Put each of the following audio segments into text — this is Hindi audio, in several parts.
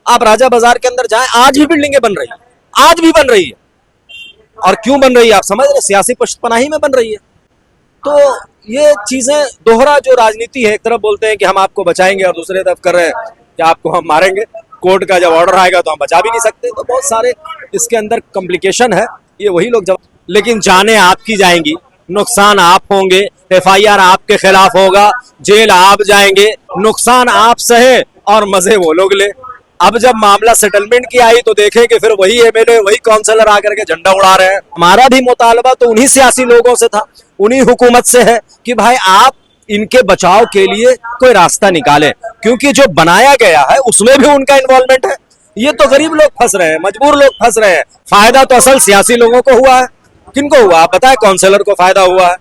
आप राजा बाजार के अंदर जाएं, आज भी बिल्डिंगें बन रही है, आज भी बन रही है। और क्यों बन रही है आप समझ रहे, सियासी पश्तपनाही में बन रही है। तो ये चीजें दोहरा जो राजनीति है, एक तरफ बोलते हैं कि हम आपको बचाएंगे और दूसरे तरफ कर रहे हैं कि आपको हम मारेंगे, कोर्ट का जब ऑर्डर आएगा तो हम बचा भी नहीं सकते। तो बहुत सारे इसके अंदर कॉम्प्लिकेशन है, ये वही लोग जब, लेकिन जाने आपकी जाएंगी, नुकसान आप होंगे, एफआईआर आपके खिलाफ होगा, जेल आप जाएंगे, नुकसान आप सहे और मजे वो लोग ले। अब जब मामला सेटलमेंट की आई तो देखें कि फिर वही एमएलए वही काउंसलर आकर के झंडा उड़ा रहे हैं। हमारा भी मुतालबा तो उन्हीं सियासी लोगों से था, उन्हीं हुकूमत से है कि भाई आप इनके बचाव के लिए कोई रास्ता निकालें, क्योंकि जो बनाया गया है उसमें भी उनका इन्वॉल्वमेंट है। ये तो गरीब लोग फंस रहे हैं, मजबूर लोग फंस रहे हैं। फायदा तो असल सियासी लोगों को हुआ है। किनको हुआ आप बताएं? काउंसलर को फायदा हुआ है।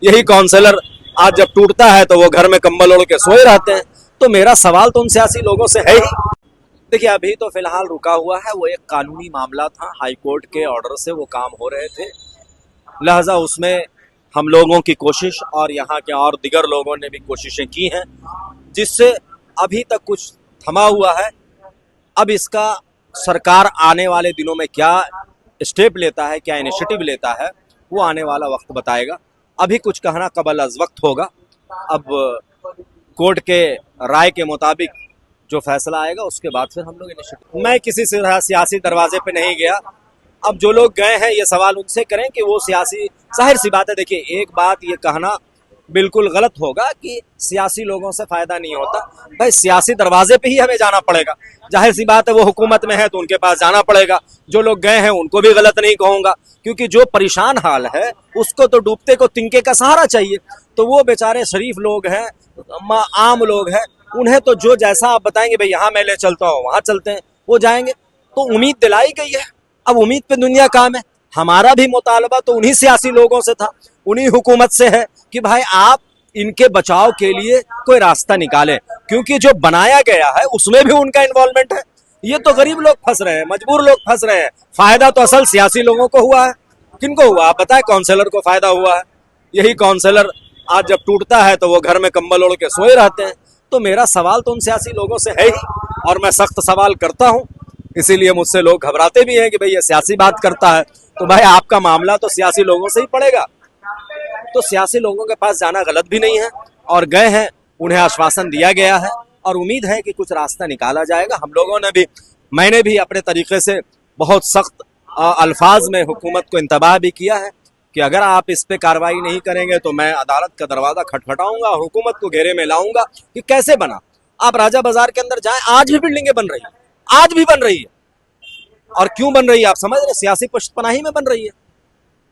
यही काउंसलर आज जब टूटता है तो वो घर में कंबल ओढ़ के सोए रहते हैं। तो मेरा सवाल तो उन सियासी लोगों से है ही। देखिए अभी तो फिलहाल रुका हुआ है, वो एक कानूनी मामला था, हाईकोर्ट के ऑर्डर से वो काम हो रहे थे, लिहाजा उसमें हम लोगों की कोशिश और यहाँ के और दिगर लोगों ने भी कोशिशें की हैं, जिससे अभी तक कुछ थमा हुआ है। अब इसका सरकार आने वाले दिनों में क्या स्टेप लेता है, क्या इनिशिएटिव लेता है, वो आने वाला वक्त बताएगा। अभी कुछ कहना कबल अज वक्त होगा। अब कोर्ट के राय के मुताबिक जो फैसला आएगा उसके बाद फिर हम लोग इनिशिएटिव। मैं किसी से सियासी दरवाजे पे नहीं गया। अब जो लोग गए हैं ये सवाल उनसे करें कि वो सियासी, जाहिर सी बात है। देखिए एक बात ये कहना बिल्कुल गलत होगा कि सियासी लोगों से फायदा नहीं होता। भाई सियासी दरवाजे पे ही हमें जाना पड़ेगा, जाहिर सी बात है। वो हुकूमत में है तो उनके पास जाना पड़ेगा। जो लोग गए हैं उनको भी गलत नहीं कहूंगा, क्योंकि जो परेशान हाल है उसको तो डूबते को तिनके का सहारा चाहिए। तो वो बेचारे शरीफ लोग हैं, आम लोग हैं, उन्हें तो जो जैसा आप बताएंगे भाई यहाँ मैं ले चलता हूँ वहां चलते हैं, वो जाएंगे। तो उम्मीद दिलाई गई है, अब उम्मीद पे दुनिया काम है। हमारा भी मुतालबा तो उन्हीं सियासी लोगों से था, उन्हीं हुकूमत से है कि भाई आप इनके बचाव के लिए कोई रास्ता निकालें, क्योंकि जो बनाया गया है उसमें भी उनका इन्वॉल्वमेंट है। ये तो गरीब लोग फंस रहे हैं, मजबूर लोग फंस रहे हैं। फायदा तो असल सियासी लोगों को हुआ है। किनको हुआ आप बताएं? काउंसलर को फायदा हुआ है। यही काउंसलर आज जब टूटता है तो वो घर में कंबल ओढ़ के सोए रहते हैं। तो मेरा सवाल तो उन सियासी लोगों से है ही, और मैं सख्त सवाल करता हूं। इसीलिए मुझसे लोग घबराते भी हैं कि भाई ये सियासी बात करता है। तो भाई आपका मामला तो सियासी लोगों से ही पड़ेगा। तो सियासी लोगों के पास जाना गलत भी नहीं है, और गए हैं, उन्हें आश्वासन दिया गया है और उम्मीद है कि कुछ रास्ता निकाला जाएगा। हम लोगों ने भी, मैंने भी अपने तरीके से बहुत सख्त अल्फाज में हुकूमत को इंतबाह भी किया है कि अगर आप इस पे कार्रवाई नहीं करेंगे तो मैं अदालत का दरवाजा खटखटाऊंगा और हुकूमत को घेरे में लाऊंगा कि कैसे बना। आप राजा बाजार के अंदर जाएं, आज भी बिल्डिंगें बन रही है, आज भी बन रही है। और क्यों बन रही है आप समझ रहे, सियासी पश्तपनाही में बन रही है।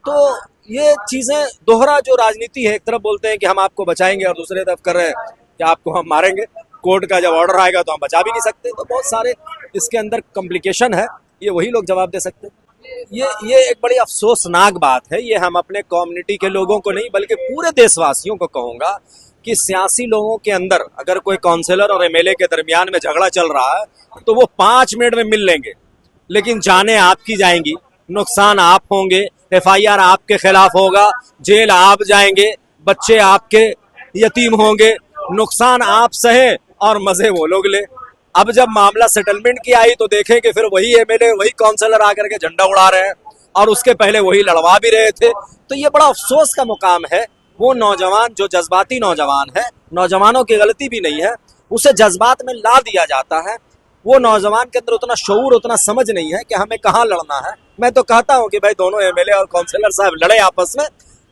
तो ये चीजें दोहरा जो राजनीति है, एक तरफ बोलते हैं कि हम आपको बचाएंगे और दूसरे तरफ कर रहे हैं कि आपको हम मारेंगे, कोर्ट का जब ऑर्डर आएगा तो हम बचा भी नहीं सकते। तो बहुत सारे इसके अंदर कॉम्प्लिकेशन है, ये वही लोग जवाब दे सकते हैं। ये एक बड़ी अफसोसनाक बात है। ये हम अपने कम्युनिटी के लोगों को नहीं बल्कि पूरे देशवासियों को कहूंगा कि सियासी लोगों के अंदर अगर कोई काउंसलर और एमएलए के दरमियान में झगड़ा चल रहा है तो वो 5 मिनट में मिल लेंगे, लेकिन जाने आपकी जाएंगी, नुकसान आप होंगे, एफआईआर आपके खिलाफ होगा, जेल आप जाएंगे, बच्चे आपके यतीम होंगे, नुकसान आप सहे और मजे वो लोग ले। अब जब मामला सेटलमेंट की आई तो देखें कि फिर वही एमएलए वही काउंसलर आकर के झंडा उड़ा रहे हैं, और उसके पहले वही लड़वा भी रहे थे। तो ये बड़ा अफसोस का मुकाम है। वो नौजवान जो जज्बाती नौजवान है, नौजवानों की गलती भी नहीं है, उसे जज्बात में ला दिया जाता है। वो नौजवान के अंदर उतना शऊर, उतना समझ नहीं है कि हमें कहाँ लड़ना है। मैं तो कहता हूँ कि भाई दोनों एमएलए और काउंसलर साहब लड़े आपस में,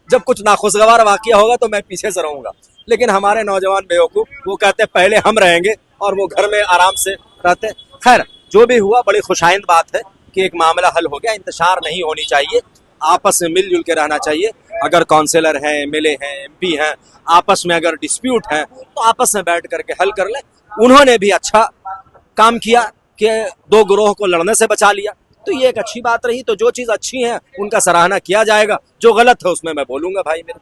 जब कुछ नाखुशगवार वाकया होगा तो मैं पीछे से रहूंगा। लेकिन हमारे नौजवान बेवकूफ, वो कहते हैं पहले हम रहेंगे और वो घर में आराम से रहते हैं। खैर जो भी हुआ बड़ी खुशाइंद बात है कि एक मामला हल हो गया। इंतशार नहीं होनी चाहिए, आपस में मिलजुल के रहना चाहिए। अगर काउंसलर हैं, एमएलए हैं, एमपी हैं, आपस में अगर डिस्प्यूट है तो आपस में बैठ करके हल कर ले। उन्होंने भी अच्छा काम किया कि 2 गिरोह को लड़ने से बचा लिया, तो ये एक अच्छी बात रही। तो जो चीज अच्छी है उनका सराहना किया जाएगा, जो गलत है उसमें मैं बोलूंगा भाई मेरे।